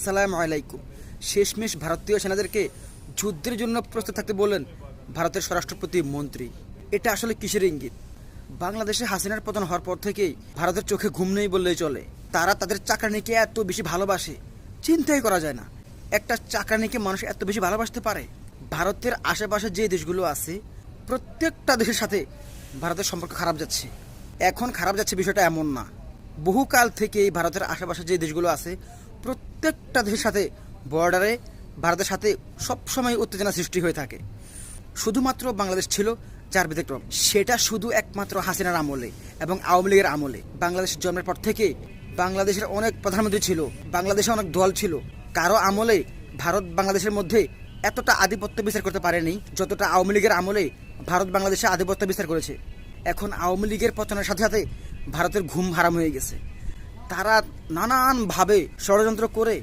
আসসালামু আলাইকুম। শেষমেশ ভারতীয় সেনাদেরকে যুদ্ধের জন্য প্রস্তুত থাকতে বললেন ভারতের স্বরাষ্ট্র প্রতিমন্ত্রী। এটা আসলে কিসের ইঙ্গিত? বাংলাদেশে হাসিনার পতন হওয়ার পর থেকেই ভারতের চোখে ঘুম নেই বললেই চলে। তারা তাদের চাকরানিকে এত বেশি ভালোবাসে, চিন্তাই করা যায় না। একটা চাকরানিকে মানুষ এত বেশি ভালোবাসতে পারে? ভারতের আশেপাশে যে দেশগুলো আছে প্রত্যেকটা দেশের সাথে ভারতের সম্পর্ক খারাপ যাচ্ছে। এখন খারাপ যাচ্ছে বিষয়টা এমন না, বহুকাল থেকেই ভারতের আশেপাশে যে দেশগুলো আছে প্রত্যেকটা দেশের সাথে বর্ডারে ভারতের সাথে সবসময় উত্তেজনা সৃষ্টি হয়ে থাকে। শুধুমাত্র বাংলাদেশ ছিল যার ব্যতিক্রম, সেটা শুধু একমাত্র হাসিনার আমলে এবং আওয়ামী লীগের আমলে। বাংলাদেশ জন্মের পর থেকে বাংলাদেশের অনেক প্রধানমন্ত্রী ছিল, বাংলাদেশে অনেক দল ছিল, কারো আমলে ভারত বাংলাদেশের মধ্যে এতটা আধিপত্য বিস্তার করতে পারেনি যতটা আওয়ামী লীগের আমলে ভারত বাংলাদেশে আধিপত্য বিস্তার করেছে। এখন আওয়ামী লীগের পতনের সাথে সাথে ভারতের ঘুম হারাম হয়ে গেছে। তারা নানানভাবে ষড়যন্ত্র করে